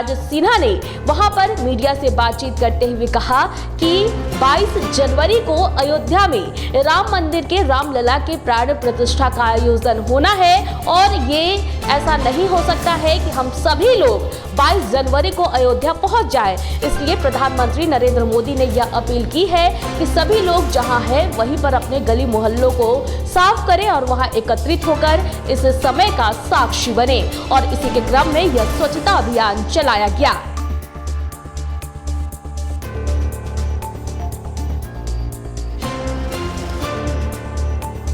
राज सिन्हा ने वहां पर मीडिया से बातचीत करते हुए कहा कि 22 जनवरी को अयोध्या में राम मंदिर के रामलला के प्राण प्रतिष्ठा का आयोजन होना है और ये ऐसा नहीं हो सकता है कि हम सभी लोग 22 जनवरी को अयोध्या पहुंच जाएं। इसलिए प्रधानमंत्री नरेंद्र मोदी ने यह अपील की है कि सभी लोग जहां हैं वहीं पर अपने गली मोहल्लों को साफ करें और वहां एकत्रित होकर इस समय का साक्षी बने और इसी के क्रम में यह स्वच्छता अभियान चलाया गया।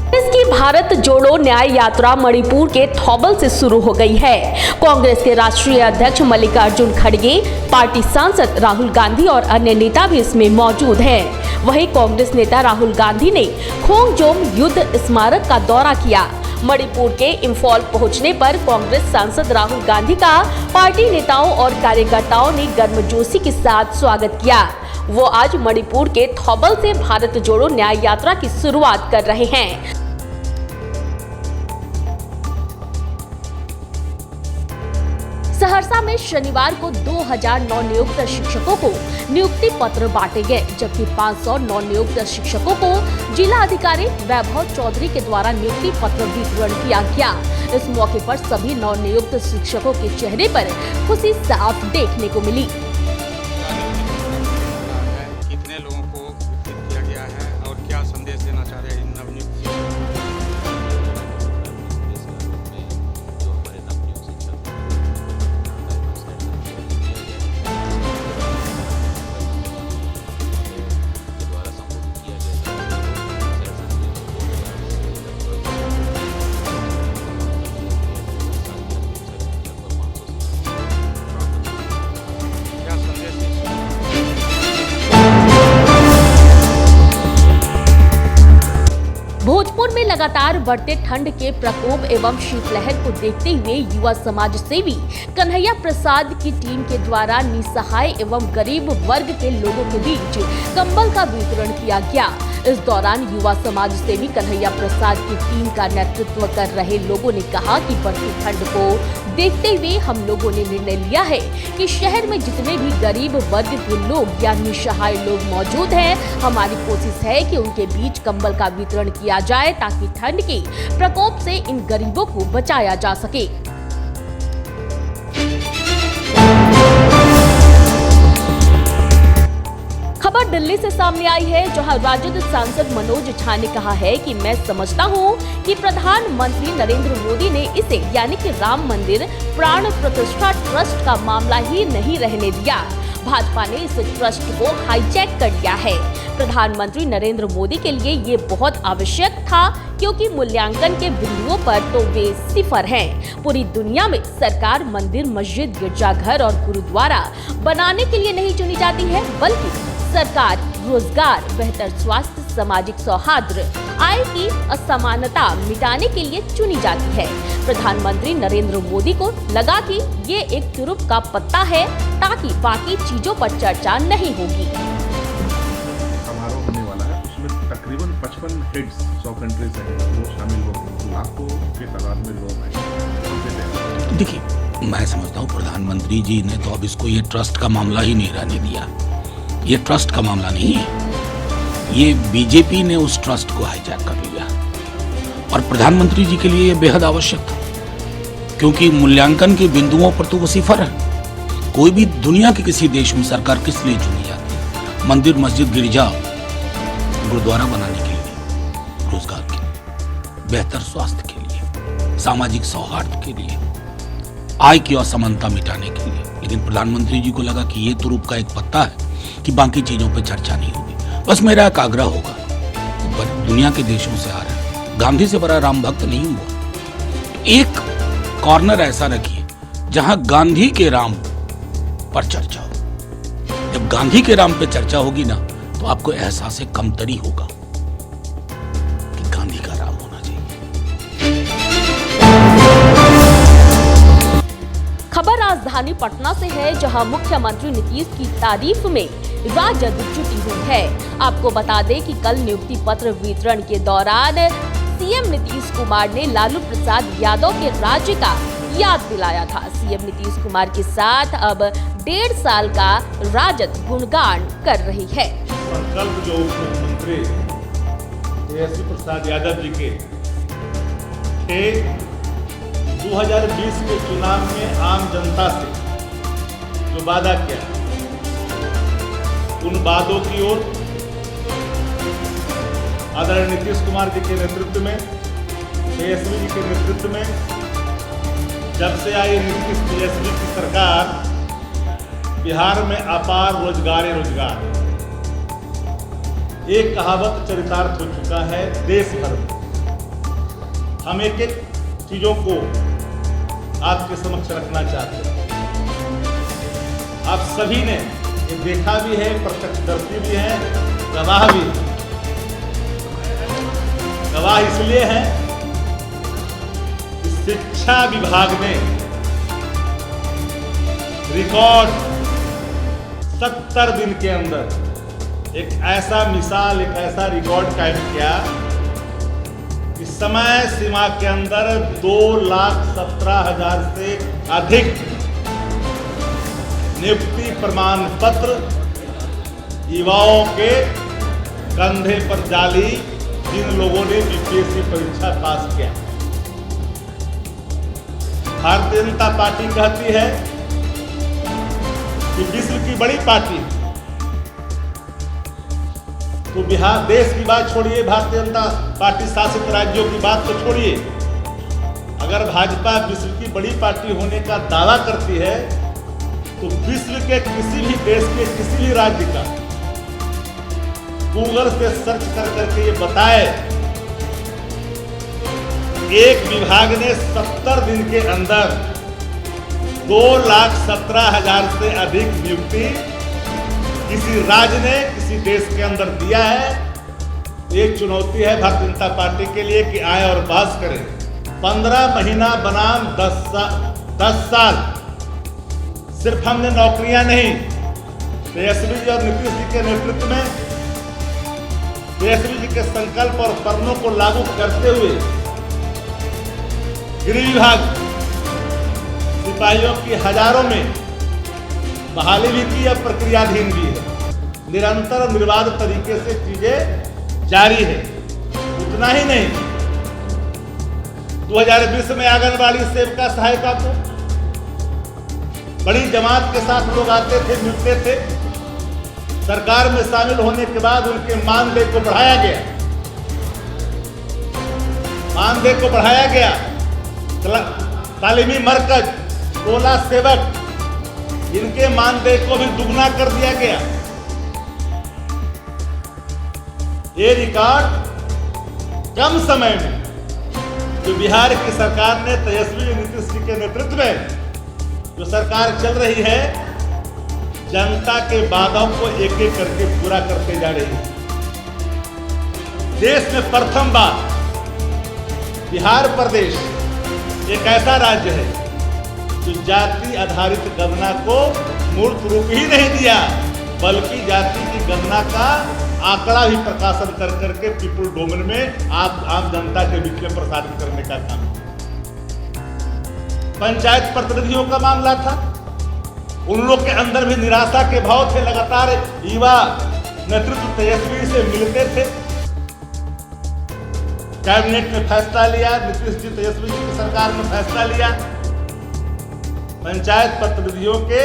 कांग्रेस की भारत जोड़ो न्याय यात्रा मणिपुर के थौबल से शुरू हो गई है। कांग्रेस के राष्ट्रीय अध्यक्ष मल्लिकार्जुन खड़गे, पार्टी सांसद राहुल गांधी और अन्य नेता भी इसमें मौजूद हैं। वहीं कांग्रेस नेता राहुल गांधी ने खोंगजोम युद्ध स्मारक का दौरा किया। मणिपुर के इंफॉल पहुंचने पर कांग्रेस सांसद राहुल गांधी का पार्टी नेताओं और कार्यकर्ताओं ने गर्मजोशी के साथ स्वागत किया। वो आज मणिपुर के थौबल से भारत जोड़ो न्याय यात्रा की शुरुआत कर रहे हैं। सहरसा में शनिवार को 2000 नवनियुक्त शिक्षकों को नियुक्ति पत्र बांटे गए, जबकि 500 नवनियुक्त शिक्षकों को जिला अधिकारी वैभव चौधरी के द्वारा नियुक्ति पत्र वितरण किया गया। इस मौके पर सभी नवनियुक्त शिक्षकों के चेहरे पर खुशी साफ देखने को मिली। कितने लोगों को विकसित किया गया है और क्या संदेश देना चाह रहे हैं इन नवनियुक्त भोजपुर में लगातार बढ़ते ठंड के प्रकोप एवं शीतलहर को देखते हुए युवा समाज सेवी कन्हैया प्रसाद की टीम के द्वारा निसहाय एवं गरीब वर्ग के लोगों के बीच कंबल का वितरण किया गया। इस दौरान युवा समाज सेवी कन्हैया प्रसाद की टीम का नेतृत्व कर रहे लोगों ने कहा कि बढ़ती ठंड को देखते हुए हम लोगों ने निर्णय लिया है कि शहर में जितने भी गरीब वर्ग के लोग या निसहाय लोग मौजूद हैं, हमारी कोशिश है कि उनके बीच कंबल का वितरण किया जाए ताकि ठंड के प्रकोप से इन गरीबों को बचाया जा सके। खबर दिल्ली से सामने आई है, जहां राजद सांसद मनोज झा ने कहा है कि मैं समझता हूं कि प्रधानमंत्री नरेंद्र मोदी ने इसे यानी कि राम मंदिर प्राण प्रतिष्ठा ट्रस्ट का मामला ही नहीं रहने दिया। भाजपा ने इस ट्रस्ट को हाईजैक कर लिया है। प्रधानमंत्री नरेंद्र मोदी के लिए ये बहुत आवश्यक था क्योंकि मूल्यांकन के बिंदुओं पर तो वे सिफर हैं। पूरी दुनिया में सरकार मंदिर, मस्जिद, गिरजाघर और गुरुद्वारा बनाने के लिए नहीं चुनी जाती है, बल्कि सरकार रोजगार, बेहतर स्वास्थ्य, सामाजिक सौहार्द, आय की असमानता मिटाने के लिए चुनी जाती है। प्रधानमंत्री नरेंद्र मोदी को लगा कि ये एक तुरुप का पत्ता है ताकि बाकी चीजों पर चर्चा नहीं होगी। समारोह होने वाला है, उसमें तकरीबन 55 हेड्स 100 कंट्रीज हैं, वो शामिल होंगे। लाखों के तादाद में लोग हैं। देखिए, मैं समझता हूँ प्रधानमंत्री जी ने तो अब इसको ये ट्रस्ट का मामला ही नहीं रहने दिया। ये ट्रस्ट का मामला नहीं है, ये बीजेपी ने उस ट्रस्ट को हाईजैक कर लिया और प्रधानमंत्री जी के लिए ये बेहद आवश्यक था क्योंकि मूल्यांकन के बिंदुओं पर तो वो सिफर है। कोई भी दुनिया के किसी देश में सरकार किस लिए चुनी जाती है? मंदिर, मस्जिद, गिरजा, गुरुद्वारा बनाने के लिए, रोजगार के लिए, बेहतर स्वास्थ्य के लिए, सामाजिक सौहार्द के लिए, आय की असमानता मिटाने के लिए। लेकिन प्रधानमंत्री जी को लगा कि ये तुरुप का एक पत्ता है कि बाकी चीजों पर चर्चा नहीं होगी। बस मेरा एक आग्रह होगा, दुनिया के देशों से आ रहा है, गांधी से बड़ा राम भक्त नहीं हुआ। एक कॉर्नर ऐसा रखिए जहां गांधी के राम पर चर्चा हो। जब गांधी के राम पे चर्चा होगी ना, तो आपको एहसास कमतरी होगा कि गांधी का राम होना चाहिए। खबर राजधानी पटना से है, जहां मुख्यमंत्री नीतीश की तारीफ में राजद जुटी हुई है। आपको बता दें कि कल नियुक्ति पत्र वितरण के दौरान सीएम नीतीश कुमार ने लालू प्रसाद यादव के राज्य का याद दिलाया था। सीएम नीतीश कुमार के साथ अब 1.5 साल का राजद गुणगान कर रही है। संकल्प जो उप मुख्यमंत्री तेजस्वी प्रसाद यादव जी के थे, 2020 के चुनाव में आम जनता से जो वादा किया, उन वादों की ओर आदरणीय नीतीश कुमार जी के नेतृत्व में, तेजस्वी जी के नेतृत्व में, जब से आई नीतीश तेजस्वी की सरकार, बिहार में अपार रोजगार ही रोजगार। एक कहावत चरितार्थ हो चुका है देश भर में। हम एक एक चीजों को आपके समक्ष रखना चाहते हैं। आप सभी ने ये देखा भी है, प्रत्यक्षदर्शी भी है, गवाह भी है। गवाह इसलिए है कि शिक्षा विभाग ने रिकॉर्ड 70 दिन के अंदर एक ऐसा मिसाल, एक ऐसा रिकॉर्ड कायम किया कि समय सीमा के अंदर 2,17,000 से अधिक नियुक्ति प्रमाण पत्र युवाओं के कंधे पर डाली, जिन लोगों ने यूपीएससी परीक्षा पास किया। भारतीय जनता पार्टी कहती है कि विश्व की बड़ी पार्टी, तो बिहार देश की बात छोड़िए, भारतीय जनता पार्टी शासित राज्यों की बात तो छोड़िए, अगर भाजपा विश्व की बड़ी पार्टी होने का दावा करती है तो विश्व के किसी भी देश के किसी भी राज्य का गूगल से सर्च कर करके ये बताए, एक विभाग ने 70 दिन के अंदर 2,17,000 से अधिक नियुक्ति किसी राज्य ने किसी देश के अंदर दिया है। एक चुनौती है भारतीय जनता पार्टी के लिए कि आए और बहस करें। 15 महीना बनाम 10 साल, सिर्फ हमने नौकरियां नहीं, तेजस्वी जी और नीतीश जी के नेतृत्व में, तेजस्वी जी के संकल्प और फर्मों को लागू करते हुए गृह विभाग सिपाहियों की हजारों में बहाली भी की, अब प्रक्रियाधीन भी है। निरंतर निर्बाध तरीके से चीजें जारी है। उतना ही नहीं, 2020 में आंगनबाड़ी सेविका सहायिका को बड़ी जमात के साथ लोग आते थे, मिलते थे। सरकार में शामिल होने के बाद उनके मानदेय को बढ़ाया गया, मानदेय को बढ़ाया गया। तालीमी मरकज, टोला सेवक, इनके मानदेय को भी दुगना कर दिया गया। ये रिकॉर्ड कम समय में जो बिहार की सरकार ने तेजस्वी नीतीश जी के नेतृत्व में जो सरकार चल रही है, जनता के वादों को एक एक करके पूरा करते जा रही है। देश में प्रथम बार बिहार प्रदेश एक ऐसा राज्य है जो जाति आधारित गणना को मूर्त रूप ही नहीं दिया, बल्कि जाति की गणना का आंकड़ा भी प्रकाशन कर करके पीपुल डोमेन में आम जनता के बीच में प्रसारित करने का काम। पंचायत प्रतिनिधियों का मामला था, उन लोग के अंदर भी निराशा के भाव थे। लगातार युवा नेतृत्व तेजस्वी से मिलते थे। कैबिनेट में फैसला लिया, नीतीश जी तेजस्वी जी की सरकार में फैसला लिया, पंचायत प्रतिनिधियों के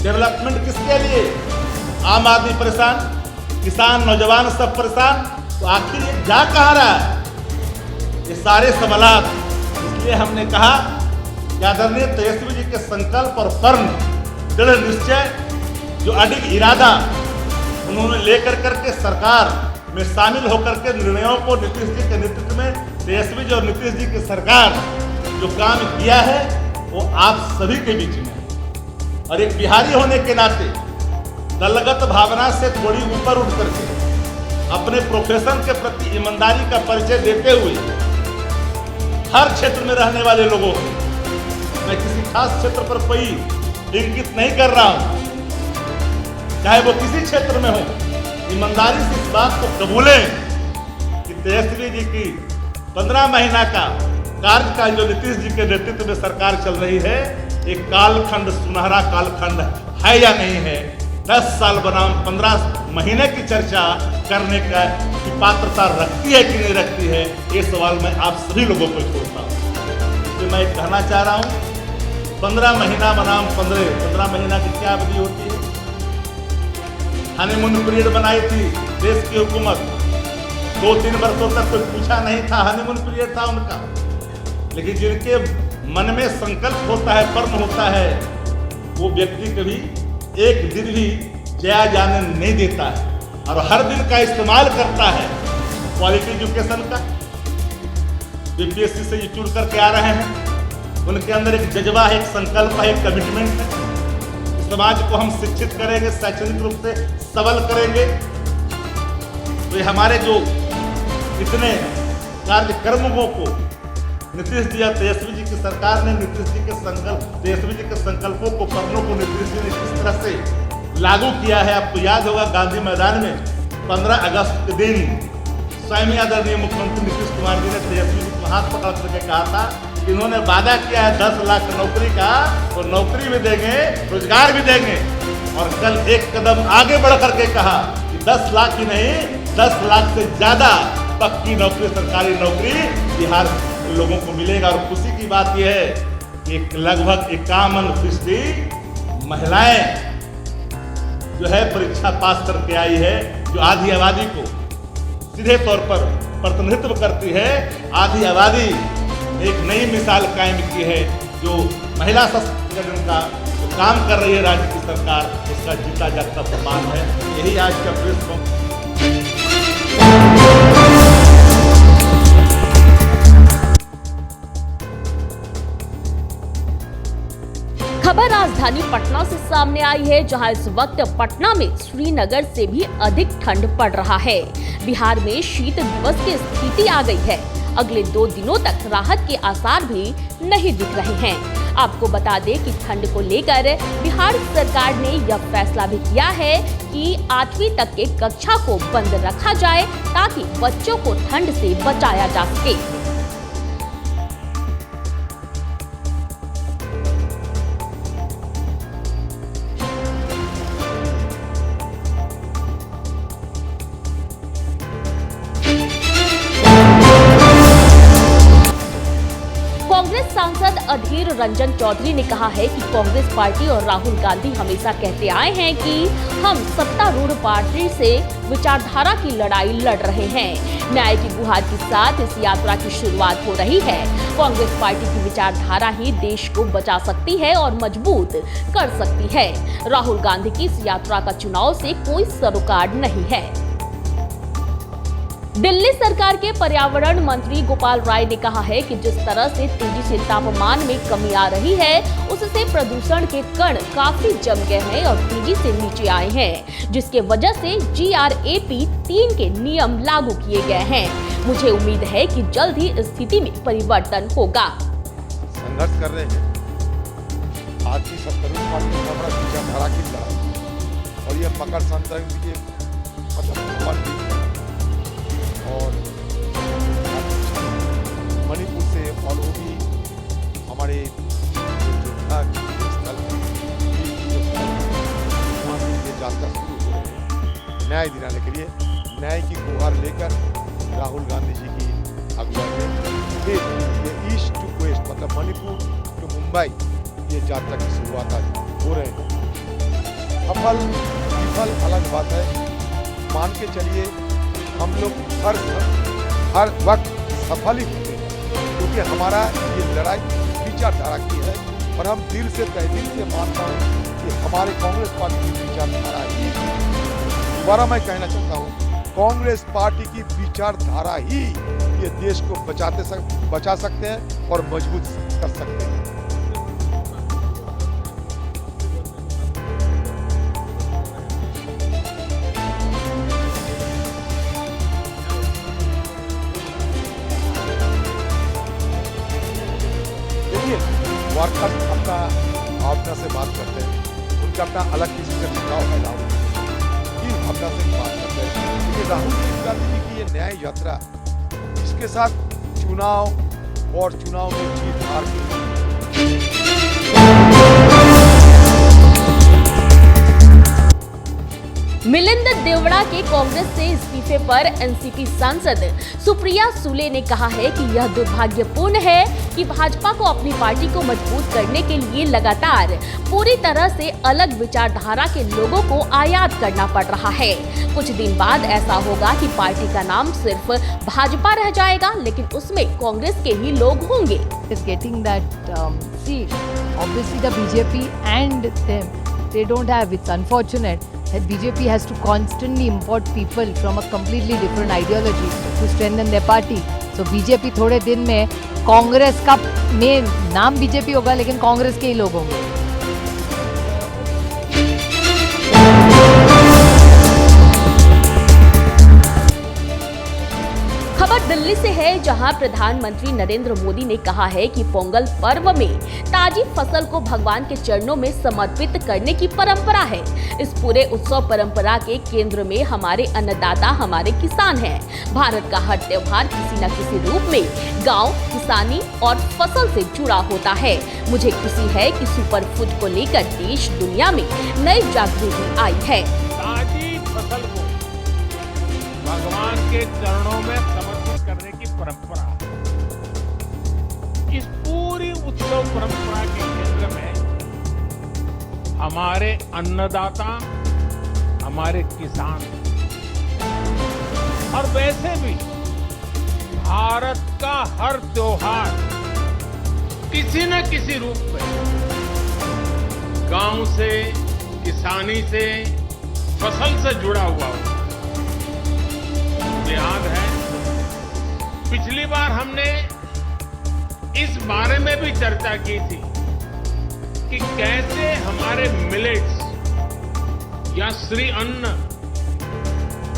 डेवलपमेंट किसके लिए? आम आदमी परेशान, किसान, नौजवान सब परेशान, तो आखिर ये जा कहाँ रहा है? ये सारे सवालात, इसलिए हमने कहा कि आदरणीय तेजस्वी जी के संकल्प और फर्म दृढ़ निश्चय, जो अडिग इरादा उन्होंने लेकर करके सरकार में शामिल होकर के निर्णयों को नीतीश जी के नेतृत्व में तेजस्वी जी और नीतीश जी की सरकार जो काम किया है वो आप सभी के बीच में है। और एक बिहारी होने के नाते दलगत भावना से थोड़ी ऊपर उठ करके अपने प्रोफेशन के प्रति ईमानदारी का परिचय देते हुए हर क्षेत्र में रहने वाले लोगों को, मैं किसी खास क्षेत्र पर कोई इंगित नहीं कर रहा हूं, चाहे वो किसी क्षेत्र में हो, ईमानदारी से इस बात को कबूलें कि तेजस्वी जी की 15 महीना का कार्यकाल जो नीतीश जी के नेतृत्व में सरकार चल रही है, एक कालखंड, सुनहरा कालखंड है या नहीं है। 10 साल बनाम 15 महीने की चर्चा करने का की पात्रता रखती है कि नहीं रखती है, ये सवाल मैं आप सभी लोगों को छोड़ता हूँ। इसलिए मैं कहना चाह रहा हूँ, 15 महीना बनाम 15 महीना की क्या अवधि होती है। हनीमून पीरियड बनाई थी देश की हुकूमत, 2-3 वर्षों तक कोई पूछा नहीं था, हनीमून पीरियड था उनका। लेकिन जिनके मन में संकल्प होता है, प्रण होता है, वो व्यक्ति कभी एक दिन भी जया जाने नहीं देता है और हर दिन का इस्तेमाल करता है क्वालिटी एजुकेशन का। बीपीएससी से ये चुन करके आ रहे हैं, उनके अंदर एक जज्बा है, एक संकल्प है, एक कमिटमेंट है। समाज को हम शिक्षित करेंगे, शैक्षणिक रूप से सबल करेंगे। तो ये हमारे जो इतने कार्यक्रमों को नीतीश जी या तेजस्वी जी की सरकार ने, नीतीश जी के संकल्प, तेजस्वी जी के संकल्पों को, प्रणों को नीतीश जी ने किस तरह से लागू किया है। आपको याद होगा गांधी मैदान में 15 अगस्त के दिन स्वयं आदरणीय मुख्यमंत्री नीतीश कुमार जी ने तेजस्वी जी को हाथ पकड़ करके कहा था कि इन्होंने वादा किया है 10 लाख नौकरी का, तो नौकरी भी देंगे, रोजगार भी देंगे। और कल एक कदम आगे बढ़ करके कहा कि 10 लाख ही नहीं, 10 लाख से ज्यादा पक्की नौकरी, सरकारी नौकरी बिहार के लोगों को मिलेगा। और खुशी की बात यह है कि लगभग 51% महिलाएं जो है परीक्षा पास करके आई है, जो आधी आबादी को सीधे तौर पर प्रतिनिधित्व करती है। आधी आबादी एक नई मिसाल कायम की है, जो महिला सशक्तिकरण का जो काम कर रही है राज्य की सरकार, उसका जीता जागता प्रमाण है। यही आज का प्रेस कॉन्फ्रेंस। खबर राजधानी पटना से सामने आई है, जहां इस वक्त पटना में श्रीनगर से भी अधिक ठंड पड़ रहा है। बिहार में शीत दिवस की स्थिति आ गई है। अगले 2 दिनों तक राहत के आसार भी नहीं दिख रहे हैं। आपको बता दें कि ठंड को लेकर बिहार सरकार ने यह फैसला भी किया है कि 8वीं तक के कक्षा को बंद रखा जाए, ताकि बच्चों को ठंड से बचाया जा सके। कांग्रेस सांसद अधीर रंजन चौधरी ने कहा है कि कांग्रेस पार्टी और राहुल गांधी हमेशा कहते आए हैं कि हम सत्तारूढ़ पार्टी से विचारधारा की लड़ाई लड़ रहे हैं। न्याय की गुहार के साथ इस यात्रा की शुरुआत हो रही है। कांग्रेस पार्टी की विचारधारा ही देश को बचा सकती है और मजबूत कर सकती है। राहुल गांधी की इस यात्रा का चुनाव से कोई सरोकार नहीं है। दिल्ली सरकार के पर्यावरण मंत्री गोपाल राय ने कहा है कि जिस तरह से तेजी से तापमान में कमी आ रही है, उससे प्रदूषण के कण काफी जम गए हैं और तेजी से नीचे आए हैं, जिसके वजह से GRAP 3 के नियम लागू किए गए हैं। मुझे उम्मीद है कि जल्द ही स्थिति में परिवर्तन होगा। संघर्ष कर रहे हैं आज की सत्तारूढ़ पार्टी का बड़ा विचारधारा की लड़ाई, और यह मकर संक्रांति के मतलब और मणिपुर से, और वो भी हमारे स्थल वहाँ से ये यात्रा शुरू हो रही है न्याय दिलाने के लिए। न्याय की गुहार लेकर राहुल गांधी जी की अगुवाई में फिर ये ईस्ट टू वेस्ट मतलब मणिपुर टू मुंबई ये यात्रा की शुरुआत आज हो रहे हैं। सफल विफल अलग बात है, मान के चलिए हम लोग हर वक्त सफल ही होते हैं, क्योंकि हमारा ये लड़ाई विचारधारा की है। और हम दिल से तहे दिल से मानता हूँ कि हमारे कांग्रेस पार्टी की विचारधारा ही, दोबारा मैं कहना चाहता हूँ, कांग्रेस पार्टी की विचारधारा ही ये देश को बचा सकते हैं और मजबूत कर सकते हैं। वर्कर अपना भावना से बात करते हैं, उनका अपना अलग किस्म का झुकाव है। राहुल की भावना से बात करते हैं, क्योंकि राहुल गांधी जी की ये न्याय यात्रा, इसके साथ चुनाव और चुनाव में जीत हार की। मिलिंद देवड़ा के कांग्रेस से इस्तीफे पर एनसीपी सांसद सुप्रिया सुले ने कहा है कि यह दुर्भाग्यपूर्ण है कि भाजपा को अपनी पार्टी को मजबूत करने के लिए लगातार पूरी तरह से अलग विचारधारा के लोगों को आयात करना पड़ रहा है। कुछ दिन बाद ऐसा होगा कि पार्टी का नाम सिर्फ भाजपा रह जाएगा, लेकिन उसमें कांग्रेस के ही लोग होंगे। Is getting that see, obviously the BJP and them, they don't have. It's unfortunate that BJP has to constantly import people from a completely different ideology to strengthen their party. So BJP थोड़े दिन में कांग्रेस का main नाम BJP होगा, लेकिन कांग्रेस के ही लोग होंगे। खबर दिल्ली से है, जहां प्रधानमंत्री नरेंद्र मोदी ने कहा है कि पोंगल पर्व में ताजी फसल को भगवान के चरणों में समर्पित करने की परंपरा है। इस पूरे उत्सव परंपरा के केंद्र में हमारे अन्नदाता, हमारे किसान हैं। भारत का हर त्योहार किसी न किसी रूप में गांव, किसानी और फसल से जुड़ा होता है। मुझे खुशी है कि सुपर फूड को लेकर देश दुनिया में नई जागृति आई है। ताजी फसल को भगवान के चरणों में समर्पित करने की परंपरा, इस पूरी उत्सव परंपरा के केंद्र में हमारे अन्नदाता, हमारे किसान, और वैसे भी भारत का हर त्योहार किसी न किसी रूप में गांव से, किसानी से, फसल से जुड़ा हुआ हो। मुझे याद है पिछली बार हमने इस बारे में भी चर्चा की थी कि कैसे हमारे मिलेट्स या श्री अन्न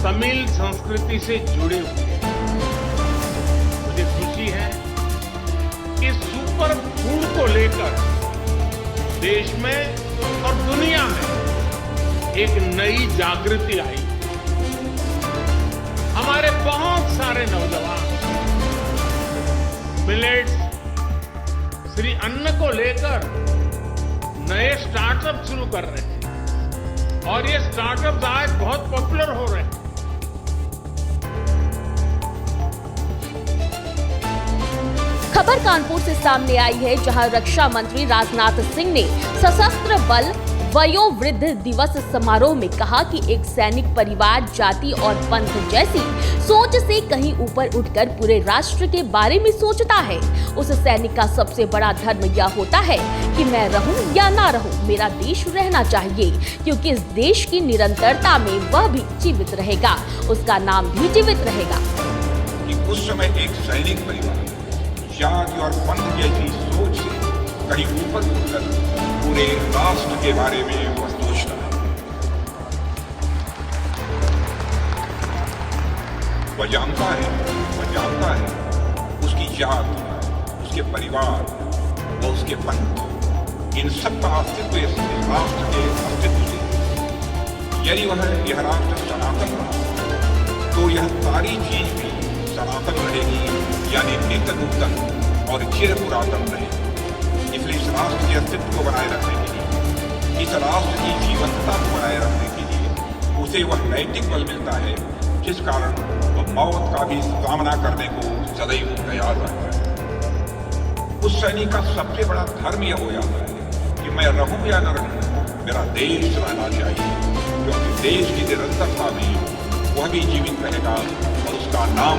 तमिल संस्कृति से जुड़े हुए हैं। मुझे खुशी है कि सुपर फूड को लेकर देश में और दुनिया में एक नई जागृति आई। हमारे बहुत सारे नौजवान मिलेट्स, श्री अन्न को लेकर नए स्टार्टअप शुरू कर रहे हैं और ये स्टार्टअप आज बहुत पॉपुलर हो रहे हैं। खबर कानपुर से सामने आई है, जहां रक्षा मंत्री राजनाथ सिंह ने सशस्त्र बल वयोवृद्ध दिवस समारोह में कहा कि एक सैनिक परिवार, जाति और पंथ जैसी सोच से कहीं ऊपर उठकर पूरे राष्ट्र के बारे में सोचता है। उस सैनिक का सबसे बड़ा धर्म यह होता है कि मैं रहूं या ना रहूं, मेरा देश रहना चाहिए, क्योंकि इस देश की निरंतरता में वह भी जीवित रहेगा, उसका नाम भी जीवित रहेगा। कि उस समय एक सैनिक परिवार, जाति और पंथ जैसी सोच से कहीं ऊपर उठकर पूरे राष्ट्र के बारे में वह सोचता है। वह जानता है उसकी जाति, उसके परिवार व उसके पंथ, इन सब का अस्तित्व इस राष्ट्र के अस्तित्व से। यदि वह यह राष्ट्र सनातन रहा तो यह सारी चीज भी सनातन रहेगी, यानी नित्य नूतन और चिर पुरातन रहेगी। इसलिए इस राष्ट्र के अस्तित्व को बनाए रखने के लिए, इस राष्ट्र की जीवंतता को बनाए रखने के लिए उसे वह नैतिक बल मिलता है, जिस कारण वह मौत का भी सामना करने को सदैव तैयार रहता है। उस सैनिक का सबसे बड़ा धर्म यह हो जाता है कि मैं रहूं या न रहूं, मेरा देश रहना चाहिए, क्योंकि देश की निरंतरता में वह भी जीवित रहेगा और उसका नाम।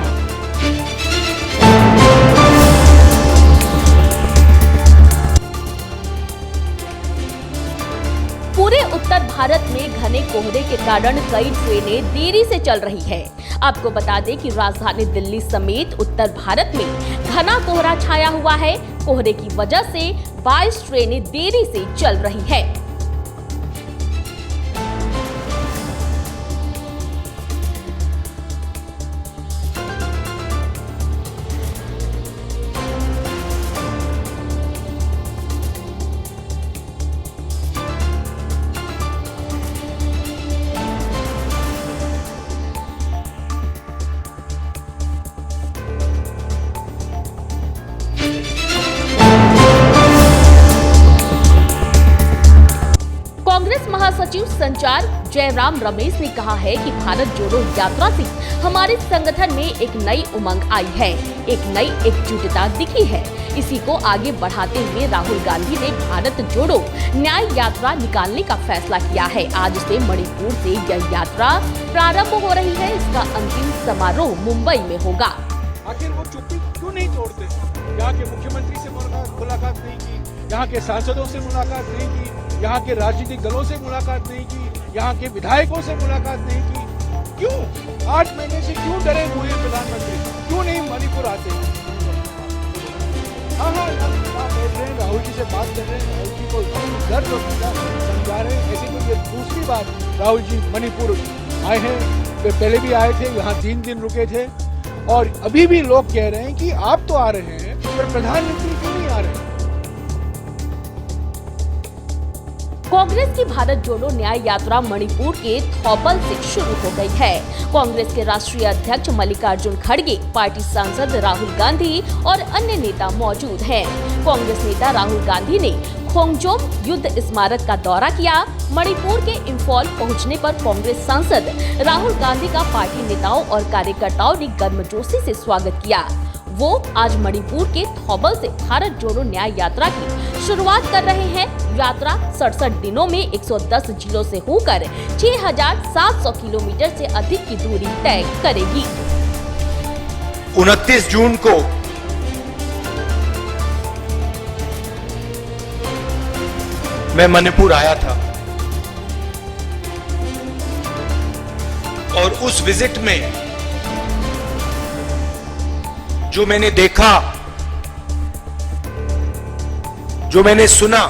पूरे उत्तर भारत में घने कोहरे के कारण कई ट्रेनें देरी से चल रही है। आपको बता दें कि राजधानी दिल्ली समेत उत्तर भारत में घना कोहरा छाया हुआ है। कोहरे की वजह से 22 ट्रेनें देरी से चल रही है। उम्मीदवार जयराम रमेश ने कहा है कि भारत जोड़ो यात्रा से हमारे संगठन में एक नई उमंग आई है, एक नई एकजुटता दिखी है। इसी को आगे बढ़ाते हुए राहुल गांधी ने भारत जोड़ो न्याय यात्रा निकालने का फैसला किया है। आज से मणिपुर से यह यात्रा प्रारंभ हो रही है। इसका अंतिम समारोह मुंबई में होगा। आखिर वो चुप्पी क्यों नहीं तोड़ते? यहाँ के मुख्यमंत्री से मुलाकात नहीं की, यहाँ के सांसदों से मुलाकात नहीं की, यहाँ के राजनीतिक दलों से मुलाकात नहीं की, यहाँ के विधायकों से मुलाकात नहीं की। क्यों 8 महीने से क्यों डरे हुए प्रधानमंत्री? क्यों नहीं मणिपुर आते? हाँ बैठ रहे हैं, राहुल जी से बात कर रहे हैं, राहुल जी को दर्द समझा रहे हैं। ऐसी तो ये दूसरी बार राहुल जी मणिपुर आए हैं, पहले भी आए थे, यहाँ 3 दिन रुके थे और अभी भी लोग कह रहे हैं कि आप तो आ रहे हैं पर प्रधानमंत्री क्यों नहीं आ रहे हैं? कांग्रेस की भारत जोड़ो न्याय यात्रा मणिपुर के थौबल से शुरू हो गई है। कांग्रेस के राष्ट्रीय अध्यक्ष मल्लिकार्जुन खड़गे, पार्टी सांसद राहुल गांधी और अन्य नेता मौजूद हैं। कांग्रेस नेता राहुल गांधी ने खोंगजोम युद्ध स्मारक का दौरा किया। मणिपुर के इंफॉल पहुंचने पर कांग्रेस सांसद राहुल गांधी का पार्टी नेताओं और कार्यकर्ताओं ने गर्मजोशी से स्वागत किया। वो आज मणिपुर के थौबल से भारत जोड़ो न्याय यात्रा की शुरुआत कर रहे हैं। यात्रा 67 दिनों में 110 जिलों से होकर 6,700 किलोमीटर से अधिक की दूरी तय करेगी। 29 जून को मैं मणिपुर आया था और उस विजिट में जो मैंने देखा, जो मैंने सुना,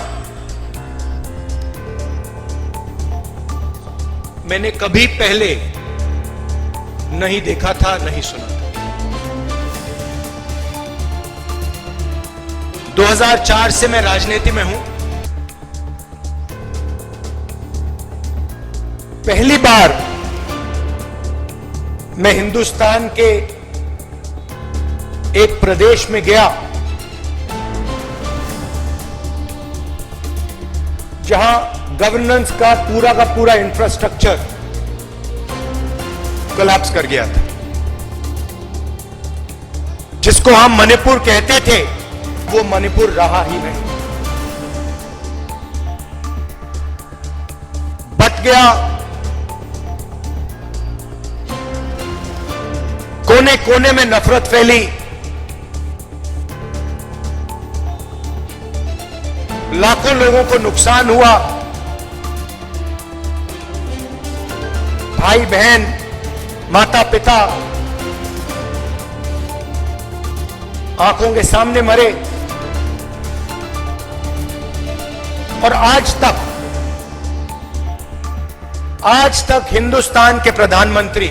मैंने कभी पहले नहीं देखा था, नहीं सुना था। 2004 से मैं राजनीति में हूं। पहली बार मैं हिंदुस्तान के एक प्रदेश में गया जहां गवर्नेंस का पूरा इंफ्रास्ट्रक्चर कोलैप्स कर गया था। जिसको हम मणिपुर कहते थे वो मणिपुर रहा ही नहीं, बट गया। कोने कोने में नफरत फैली, लाखों लोगों को नुकसान हुआ, भाई बहन, माता पिता आंखों के सामने मरे। और आज तक हिंदुस्तान के प्रधानमंत्री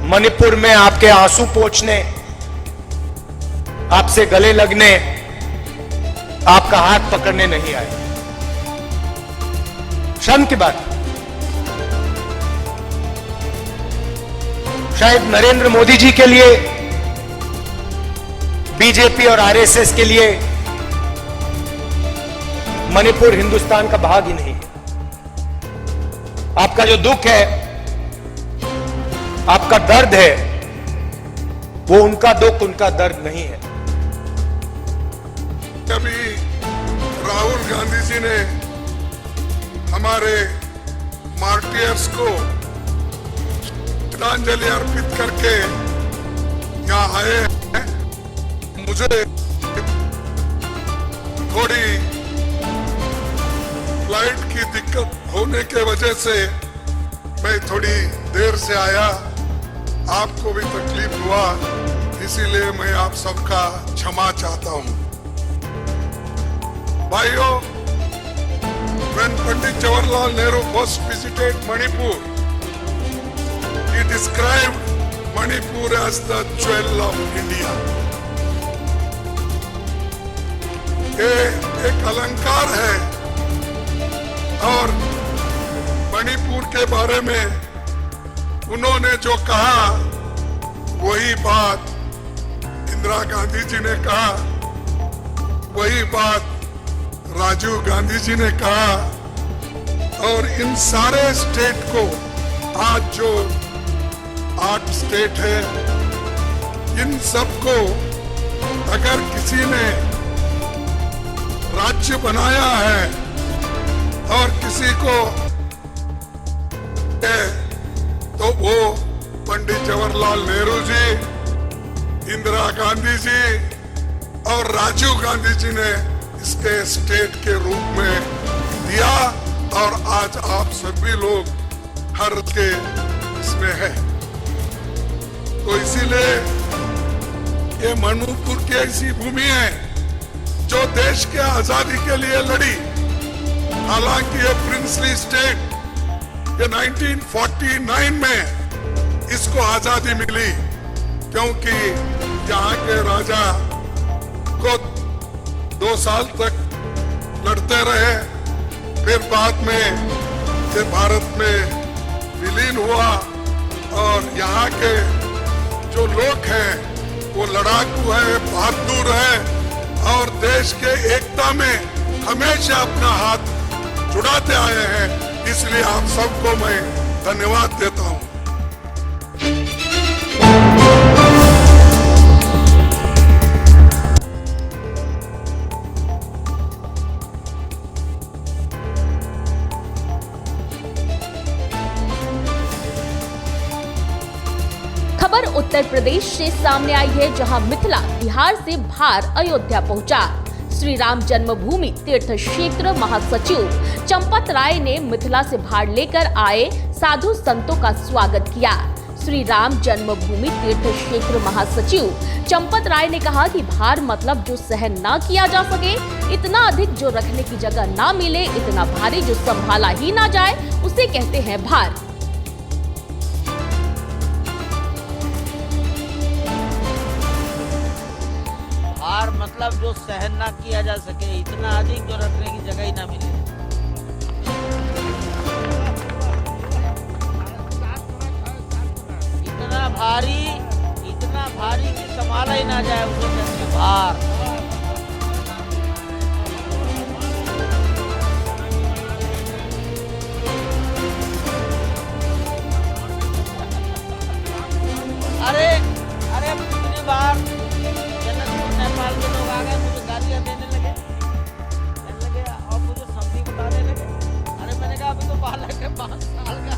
मणिपुर में आपके आंसू पोंछने, आपसे गले लगने, आपका हाथ पकड़ने नहीं आए। शर्म की बात। शायद नरेंद्र मोदी जी के लिए, बीजेपी और आरएसएस के लिए मणिपुर हिंदुस्तान का भाग ही नहीं है। आपका जो दुख है, आपका दर्द है, वो उनका दुख, उनका दर्द नहीं है। कभी राहुल गांधी जी ने हमारे मार्टियर्स को श्रद्धांजलि अर्पित करके यहाँ आए हैं। मुझे थोड़ी फ्लाइट की दिक्कत होने के वजह से मैं थोड़ी देर से आया। आपको भी तकलीफ हुआ, इसीलिए मैं आप सबका क्षमा चाहता हूं। भाइयों, when Pandit Jawaharlal Nehru first visited Manipur, he described Manipur as the jewel of India. ये एक अलंकार है और मणिपुर के बारे में उन्होंने जो कहा वही बात इंदिरा गांधी जी ने कहा, वही बात राजीव गांधी जी ने कहा, और इन सारे स्टेट को, आज जो 8 स्टेट है, इन सबको अगर किसी ने राज्य बनाया है और किसी को तो वो पंडित जवाहरलाल नेहरू जी, इंदिरा गांधी जी और राजीव गांधी जी ने इसके स्टेट के रूप में दिया, और आज आप सभी लोग हर के इसमें है। तो इसीलिए ये मणिपुर की ऐसी भूमि है जो देश के आजादी के लिए लड़ी। हालांकि ये प्रिंसली स्टेट, ये 1949 में इसको आजादी मिली, क्योंकि यहाँ के राजा को 2 साल तक लड़ते रहे, फिर बाद में ये भारत में विलीन हुआ, और यहाँ के जो लोग हैं वो लड़ाकू है, बहादुर है, और देश के एकता में हमेशा अपना हाथ जुड़ाते आए हैं। इसलिए आप सबको मैं धन्यवाद देता हूं। खबर उत्तर प्रदेश से सामने आई है, जहां मिथिला बिहार से भार अयोध्या पहुंचा। श्री राम जन्मभूमि तीर्थ क्षेत्र महासचिव चंपत राय ने मिथिला से भार लेकर आए साधु संतों का स्वागत किया। श्री राम जन्मभूमि तीर्थ क्षेत्र महासचिव चंपत राय ने कहा कि भार मतलब जो सहन ना किया जा सके, इतना अधिक जो रखने की जगह ना मिले, इतना भारी जो संभाला ही ना जाए, उसे कहते हैं भार। भार मतलब जो सहन ना किया जा सके, इतना अधिक जो रखने की जगह ही ना मिले। इतना भारी कि संभाला ही ना जाए, उसे कहते हैं भार। अरे कितनी बार नेपाल के लोग आ गए, मुझे गालियां देने लगे और मुझे समझी बताने लगे। अरे मैंने कहा अभी तो बालक है 5 साल का।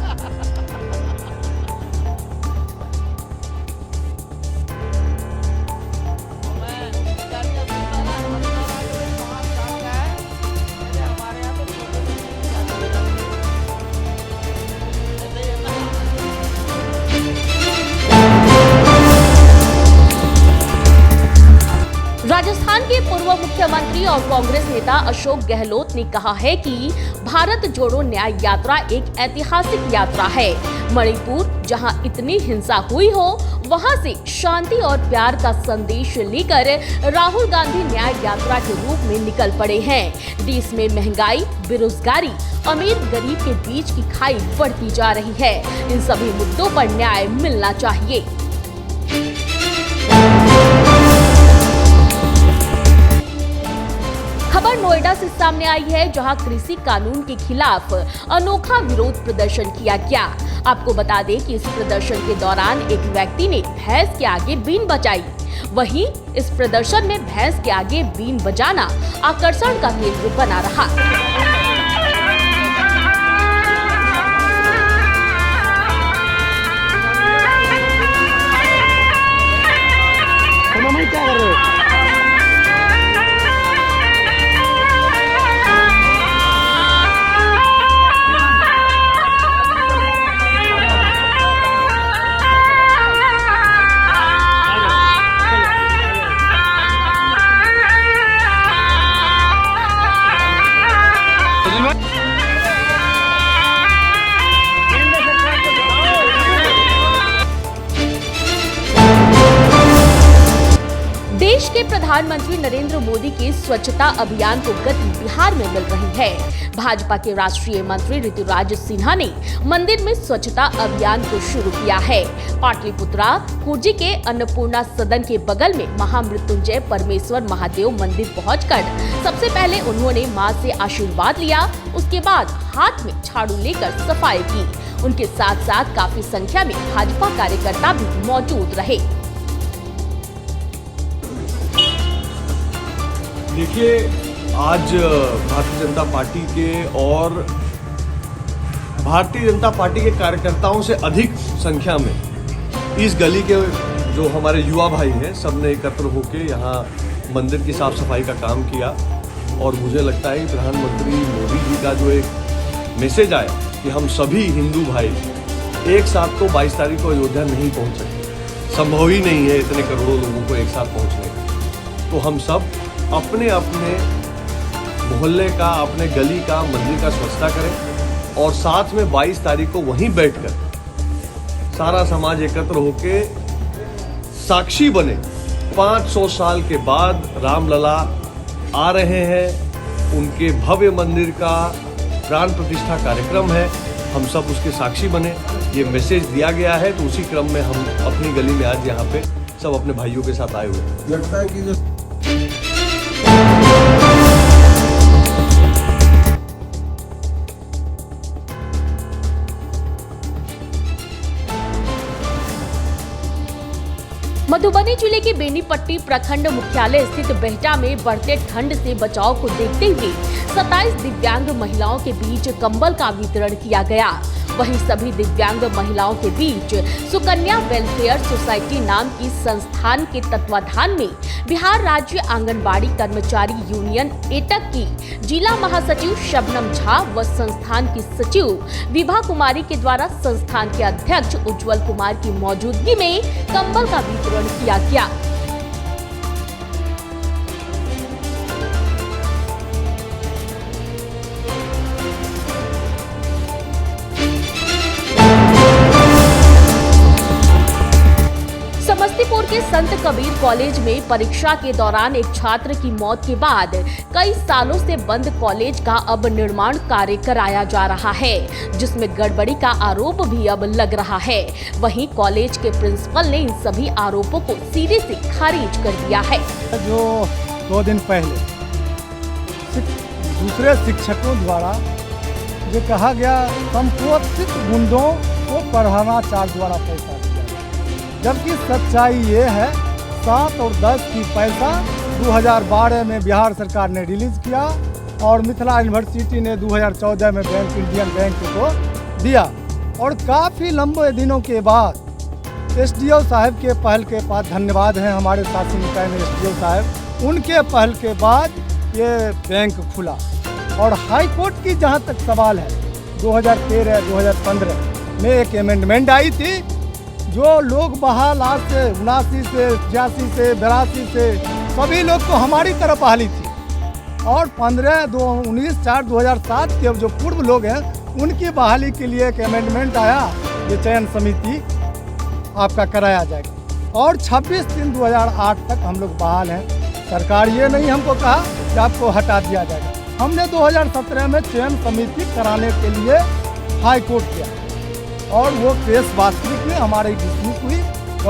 राजस्थान के पूर्व मुख्यमंत्री और कांग्रेस नेता अशोक गहलोत ने कहा है कि भारत जोड़ो न्याय यात्रा एक ऐतिहासिक यात्रा है। मणिपुर जहां इतनी हिंसा हुई हो, वहां से शांति और प्यार का संदेश लेकर राहुल गांधी न्याय यात्रा के रूप में निकल पड़े हैं। देश में महंगाई, बेरोजगारी, अमीर गरीब के बीच की खाई बढ़ती जा रही है। इन सभी मुद्दों पर न्याय मिलना चाहिए। खबर नोएडा से सामने आई है, जहां कृषि कानून के खिलाफ अनोखा विरोध प्रदर्शन किया गया। आपको बता दें कि इस प्रदर्शन के दौरान एक व्यक्ति ने भैंस के आगे बीन बजाई। वहीं इस प्रदर्शन में भैंस के आगे बीन बजाना आकर्षण का केंद्र बना रहा। क्या कर रहे हो? प्रधानमंत्री नरेंद्र मोदी के स्वच्छता अभियान को गति बिहार में मिल रही है। भाजपा के राष्ट्रीय मंत्री ऋतुराज सिन्हा ने मंदिर में स्वच्छता अभियान को शुरू किया है। पाटलिपुत्रा कुर्जी के अन्नपूर्णा सदन के बगल में महामृत्युंजय परमेश्वर महादेव मंदिर पहुंचकर सबसे पहले उन्होंने मां से आशीर्वाद लिया। उसके बाद हाथ में झाड़ू लेकर सफाई की। उनके साथ साथ काफी संख्या में भाजपा कार्यकर्ता भी मौजूद रहे। देखिए, आज भारतीय जनता पार्टी के और भारतीय जनता पार्टी के कार्यकर्ताओं से अधिक संख्या में इस गली के जो हमारे युवा भाई हैं, सबने एकत्र होकर यहाँ मंदिर की साफ सफाई का काम किया। और मुझे लगता है प्रधानमंत्री मोदी जी का जो एक मैसेज आया कि हम सभी हिंदू भाई एक साथ तो 22 तारीख को अयोध्या नहीं पहुँच सकते, संभव ही नहीं है इतने करोड़ों लोगों को एक साथ पहुँचने का। तो हम सब अपने अपने मोहल्ले का, अपने गली का, मंदिर का स्वच्छता करें और साथ में 22 तारीख को वहीं बैठकर सारा समाज एकत्र होके साक्षी बने। 500 साल के बाद रामलला आ रहे हैं, उनके भव्य मंदिर का प्राण प्रतिष्ठा कार्यक्रम है, हम सब उसके साक्षी बने। ये मैसेज दिया गया है, तो उसी क्रम में हम अपनी गली में आज यहाँ पे सब अपने भाइयों के साथ आए हुए हैं। लगता है कि जो मधुबनी जिले के बेनीपट्टी प्रखंड मुख्यालय स्थित बेहटा में बढ़ते ठंड से बचाव को देखते हुए 27 दिव्यांग महिलाओं के बीच कंबल का वितरण किया गया। वहीं सभी दिव्यांग महिलाओं के बीच सुकन्या वेलफेयर सोसाइटी नाम की संस्थान के तत्वाधान में बिहार राज्य आंगनबाड़ी कर्मचारी यूनियन एटक की जिला महासचिव शबनम झा व संस्थान की सचिव विभा कुमारी के द्वारा संस्थान के अध्यक्ष उज्जवल कुमार की मौजूदगी में कंबल का वितरण किया गया। समस्तीपुर के संत कबीर कॉलेज में परीक्षा के दौरान एक छात्र की मौत के बाद कई सालों से बंद कॉलेज का अब निर्माण कार्य कराया जा रहा है, जिसमें गड़बड़ी का आरोप भी अब लग रहा है। वहीं कॉलेज के प्रिंसिपल ने इन सभी आरोपों को सिरे से खारिज कर दिया है। जो 2 दिन पहले दूसरे शिक्षकों द्वारा जो कहा गया संपोषित गुंडों को पढ़ाना चार्ज द्वारा पैसा, जबकि सच्चाई ये है 7 और 10 की पैसा 2012 में बिहार सरकार ने रिलीज किया और मिथिला यूनिवर्सिटी ने 2014 में बैंक इंडियन बैंक को दिया। और काफ़ी लंबे दिनों के बाद एसडीओ साहब के पहल के बाद, धन्यवाद है हमारे शासी निकाय में एसडीओ साहब, उनके पहल के बाद ये बैंक खुला। और हाई कोर्ट की जहाँ तक सवाल है, 2013-2015 में एक अमेंडमेंट आई थी, जो लोग बहाल आज से 79 से 86 से 82 से सभी लोग तो हमारी तरफ बहाली थी। और 19/4/2007 के जो पूर्व लोग हैं उनकी बहाली के लिए एक अमेंडमेंट आया, ये चयन समिति आपका कराया जाएगा। और 26/3/2008 तक हम लोग बहाल हैं। सरकार ये नहीं हमको कहा कि आपको हटा दिया जाएगा। हमने 2017 में चयन समिति कराने के लिए हाई कोर्ट किया और वो केस वास्तविक में हमारी डिसमिस हुई।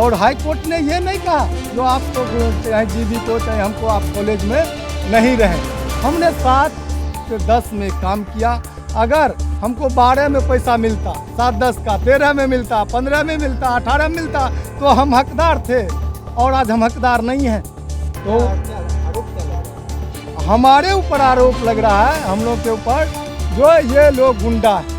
और हाई कोर्ट ने ये नहीं कहा जो आपको चाहे जीबी को चाहे हमको आप कॉलेज में नहीं रहें। हमने 7 से 10 में काम किया। अगर हमको 12 में पैसा मिलता, 7-10 का 13 में मिलता, 15 में मिलता, 18 में मिलता, तो हम हकदार थे। और आज हम हकदार नहीं हैं। तो हमारे ऊपर आरोप लग रहा है, हम लोग के ऊपर, जो ये लोग गुंडा है।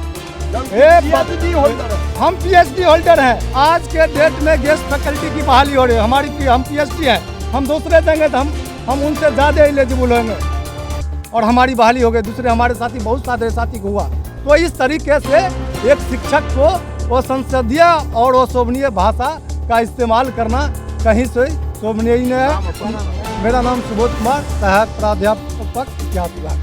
हम पीएचडी होल्डर हैं। आज के डेट में गेस्ट फैकल्टी की बहाली हो रही है। हम पीएचडी हैं, हम दूसरे देंगे तो हम उनसे ज़्यादा एलिजिबल होंगे और हमारी बहाली हो गई। दूसरे हमारे साथी, बहुत सारे साथी को हुआ। तो इस तरीके से एक शिक्षक को वो संसदीय और वो शोभनीय भाषा का इस्तेमाल करना कहीं से शोभनीय नहीं है। मेरा नाम सुबोध कुमार, सहायक प्राध्यापक इतिहास विभाग।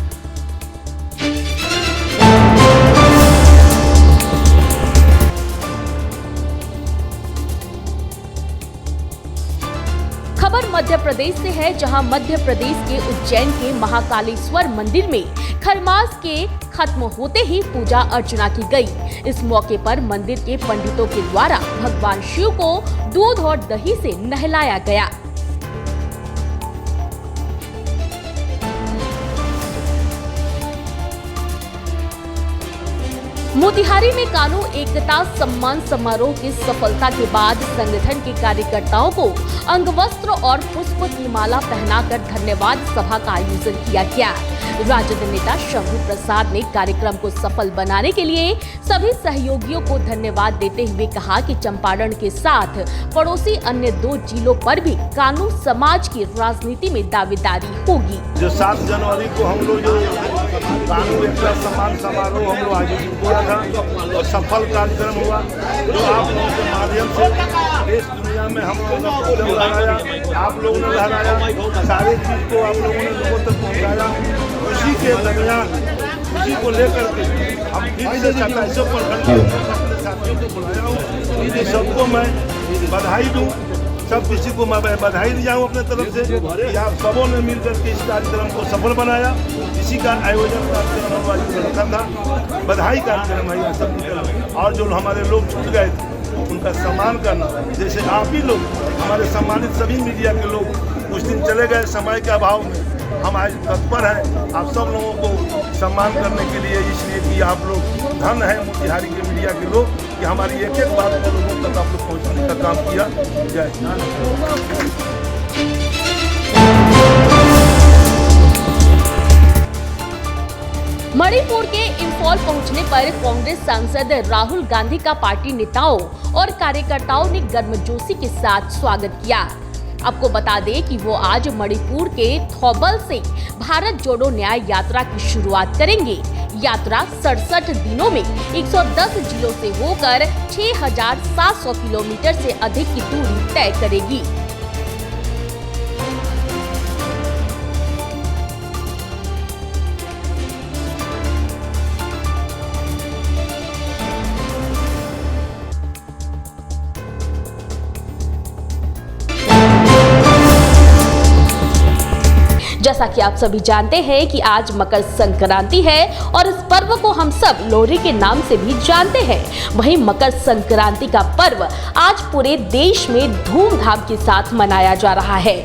खबर मध्य प्रदेश से है, जहां मध्य प्रदेश के उज्जैन के महाकालेश्वर मंदिर में खरमास के खत्म होते ही पूजा अर्चना की गई। इस मौके पर मंदिर के पंडितों के द्वारा भगवान शिव को दूध और दही से नहलाया गया। मोतिहारी में कानून एकता सम्मान समारोह की सफलता के बाद संगठन के कार्यकर्ताओं को अंगवस्त्र और पुष्प की माला पहनाकर धन्यवाद सभा का आयोजन किया गया। राजद नेता शंभू प्रसाद ने कार्यक्रम को सफल बनाने के लिए सभी सहयोगियों को धन्यवाद देते हुए कहा कि चंपारण के साथ पड़ोसी अन्य 2 जिलों पर भी कानून समाज की राजनीति में दावेदारी होगी। जो 7 जनवरी को हम लोग जो कानून एकता सम्मान समारोह हम लोग आयोजित किया था और सफल कार्यक्रम हुआ, जो आप लोगों के माध्यम से देश दुनिया में हम लोगों ने लहराया, आप लोगों ने लहराया, सारे चीज को आप लोगों ने लोगों तक पहुँचाया। उसी के दरमियान उसी को लेकर के हम फिर से 27 प्रखंड अपने साथियों को बुलाया हूँ। इन सबको मैं बधाई दूँ, सब किसी को मैं बधाई दिया हूँ अपने तरफ से कि आप सबों ने मिलकर के इस कार्यक्रम को सफल बनाया। इसी का आयोजन कार्यक्रम हम आयोजन रखा था, बधाई कार्यक्रम है सब की तरफ। और जो हमारे लोग छूट गए थे उनका सम्मान करना, जैसे आप ही लोग हमारे सम्मानित सभी मीडिया के लोग कुछ दिन चले गए समय के अभाव में, हम आज तत्पर हैं आप सब लोगों को सम्मान करने के लिए, इसलिए कि आप लोग धन है मोतिहारी के मीडिया के लोग कि हमारी एक एक बात को लोगों तक आप लोग पहुँचाने का काम किया। जय। मणिपुर के इंफॉल पहुंचने पर कांग्रेस सांसद राहुल गांधी का पार्टी नेताओं और कार्यकर्ताओं ने गर्मजोशी के साथ स्वागत किया। आपको बता दें कि वो आज मणिपुर के थौबल से भारत जोड़ो न्याय यात्रा की शुरुआत करेंगे। यात्रा 67 दिनों में 110 जिलों से होकर 6,700 किलोमीटर से अधिक की दूरी तय करेगी। जैसा कि आप सभी जानते हैं कि आज मकर संक्रांति है और इस पर्व को हम सब लोहड़ी के नाम से भी जानते हैं। वहीं मकर संक्रांति का पर्व आज पूरे देश में धूमधाम के साथ मनाया जा रहा है।